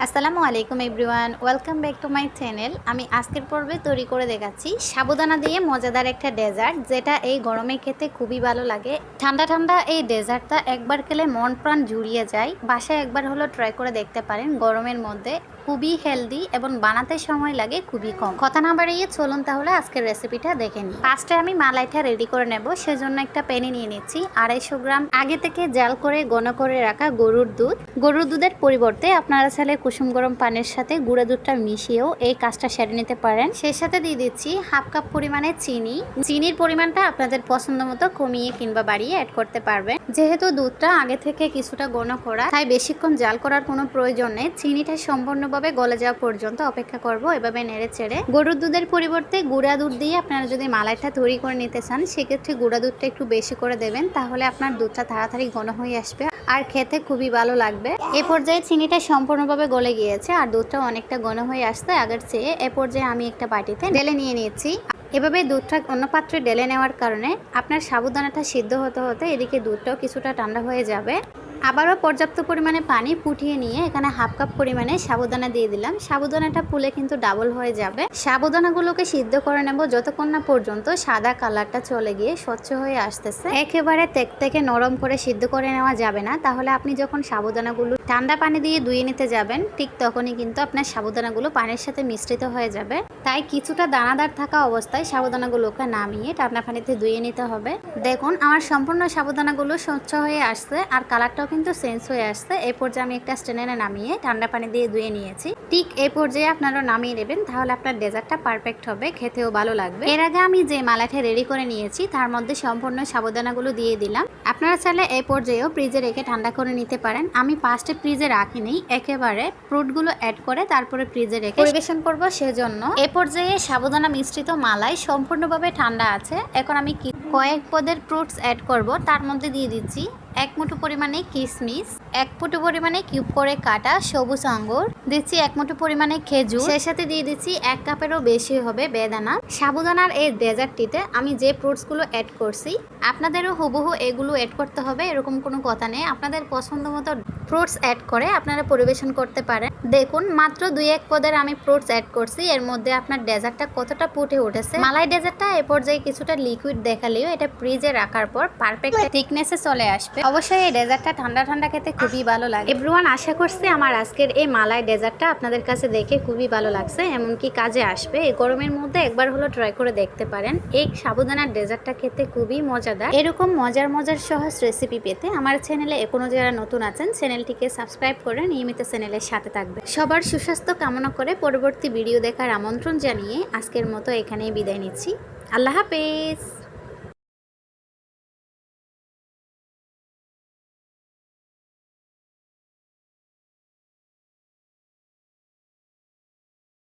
আসসালামু আলাইকুম everyone, welcome back to my channel. আমি আজকের পর্বে তৈরি করে দেখাচ্ছি সাবুদানা দিয়ে মজাদার একটা ডেজার্ট, যেটা এই গরমে খেতে খুবই ভালো লাগে। ঠান্ডা ঠান্ডা এই ডেজার্টটা একবার খেলে মন প্রাণ জুড়িয়ে যায়। বাসায় একবার হলো ট্রাই করে দেখতে পারেন। গরমের মধ্যে খুবই হেলদি এবং বানাতে সময় লাগে খুবই কম। কথা না বাড়িয়ে চলুন তাহলে আজকের রেসিপিটা দেখে নিই। ফার্স্টে আমি মালাইটা রেডি করে নেব। সেজন্য একটা প্যানে নিয়ে নিচ্ছি 250 গ্রাম আগে থেকে জাল করে ঘন করে রাখা গরুর দুধ। গরুর দুধের পরিবর্তে আপনারা চাইলে কুসুম গরম পানির সাথে গুঁড়া দুধটা মিশিয়েও এই কাজটা সেরে নিতে পারেন। সেই সাথে দিয়ে দিচ্ছি হাফ কাপ পরিমাণে চিনি। চিনির পরিমাণটা আপনাদের পছন্দ মতো কমিয়ে কিংবা বাড়িয়ে অ্যাড করতে পারবেন। যেহেতু দুধটা আগে থেকে কিছুটা ঘন করা, তাই বেশিক্ষণ জাল করার কোনো প্রয়োজন নেই। চিনিটা সম্পূর্ণভাবে গলে যাওয়া পর্যন্ত অপেক্ষা করব এভাবে নেড়ে চেড়ে। গরুর দুধের পরিবর্তে গুঁড়া দুধ দিয়ে আপনারা যদি মালাইটা তৈরি করে নিতে চান, সেক্ষেত্রে গুঁড়া দুধটা একটু বেশি করে দেবেন, তাহলে আপনার দুধটা তাড়াতাড়ি ঘন হয়ে আসবে আর খেতে খুবই ভালো লাগবে। এ পর্যায়ে চিনিটা সম্পূর্ণভাবে গলে গিয়েছে আর দুধটাও অনেকটা ঘন হয়ে আসছে আগের চেয়ে। এ পর্যায়ে আমি একটা বাটিতে ঢেলে নিয়ে নিয়েছি। এভাবে দুধটা অন্য পাত্রে ঢেলে নেওয়ার কারণে আপনার সাবুদানাটা সিদ্ধ হতে হতে এদিকে দুধটাও কিছুটা ঠান্ডা হয়ে যাবে। আবারও পর্যাপ্ত পরিমাণে পানি ফুটিয়ে নিয়ে এখানে হাফ কাপ পরিমাণে সাবুদানা দিয়ে দিলাম। সাবুদানাটা ফুলে কিন্তু ডাবল হয়ে যাবে। সাবুদানাগুলোকে সিদ্ধ করে নেব যতক্ষণ না পর্যন্ত সাদা কালারটা চলে গিয়ে স্বচ্ছ হয়ে আসতেছে। একেবারে থেকে নরম করে সিদ্ধ করে নেওয়া যাবে না, তাহলে আপনি যখন সাবুদানাগুলো ঠান্ডা পানি দিয়ে ধুয়ে নিতে যাবেন, ঠিক তখনই কিন্তু আপনার সাবুদানাগুলো পানির সাথে মিশ্রিত হয়ে যাবে। তাই কিছুটা দানাদার থাকা অবস্থায় সাবুদানাগুলোকে নামিয়ে ঠান্ডা পানিতে ধুয়ে নিতে হবে। দেখুন আমার সম্পূর্ণ সাবুদানাগুলো স্বচ্ছ হয়ে আসছে আর কালারটাও কিন্তু চেঞ্জ হয়ে আসছে। এই পর্যায়ে আমি একটা স্ট্যান্ডে নামিয়ে ঠান্ডা পানি দিয়ে ধুয়ে নিয়েছি। ঠিক এই পর্যায়ে আপনারা নামিয়ে নেবেন, তাহলে আপনার ডেজার্টটা পারফেক্ট হবে, খেতেও ভালো লাগবে। এর আগে আমি যে মালাইটা রেডি করে নিয়েছি তার মধ্যে সম্পূর্ণ সাবুদানাগুলো দিয়ে দিলাম। আপনারা চাইলে এই পর্যায়েও ফ্রিজে রেখে ঠান্ডা করে নিতে পারেন। আমি ফার্স্টে ফ্রিজে রাখিনি, একেবারে ফ্রুটগুলো অ্যাড করে তারপরে ফ্রিজে রেখে পরিবেশন করব। সেজন্য এই পর্যায়ে সাবুদানা মিশ্রিত মালাই সম্পূর্ণভাবে ঠান্ডা আছে। এখন আমি কয়েক পদের ফ্রুটস অ্যাড করব। তার মধ্যে দিয়ে দিচ্ছি 1 মুঠো পরিমাণে কিশমিশ, 1 মুঠো পরিমাণে কিউব করে কাটা সবুজ আঙ্গুর, দিচ্ছি 1 মুঠো পরিমাণে খেজুর, সেই সাথে দিয়ে দিচ্ছি 1 কাপেরও বেশি হবে বেদানা। সাবুদানার এই ডেজার্টটিতে আমি যে ফ্রুটসগুলো অ্যাড করছি, আপনাদেরও হুবহু এগুলো অ্যাড করতে হবে এরকম কোনো কথা নেই। আপনাদের পছন্দ মতো ফ্রুটস অ্যাড করে আপনারা পরিবেশন করতে পারেন। দেখুন মাত্র 2-1 পদের আমি ফ্রুটস অ্যাড করছি, এর মধ্যে আপনার ডেজার্টটা কতটা ফুটে উঠেছে। মালাই ডেজার্টটা এ পর্যায়ে কিছুটা লিকুইড দেখালেও এটা ফ্রিজে রাখার পর পারফেক্ট থিকনেসে চলে আসবে। অবশ্যই এই ডেজার্টটা ঠান্ডা ঠান্ডা খেতে খুবই ভালো লাগে। এভরিওয়ান, আশা করছি আমার আজকের এই মালাই ডেজার্টটা আপনাদের কাছে দেখে খুবই ভালো লাগছে, এমনকি কাজে আসবে। এই গরমের মধ্যে একবার হলো ট্রাই করে দেখতে পারেন। এই সাবুদানার ডেজার্টটা খেতে খুবই মজাদার। এরকম মজার মজার সহজ রেসিপি পেতে আমার চ্যানেলে এখনো যারা নতুন আছেন চ্যানেলটিকে সাবস্ক্রাইব করে নিয়মিত চ্যানেলের সাথে থাকবে। সবার সুস্বাস্থ্য কামনা করে পরবর্তী ভিডিও দেখার আমন্ত্রণ জানিয়ে আজকের মতো এখানেই বিদায় নিচ্ছি। আল্লাহ হাফেজ।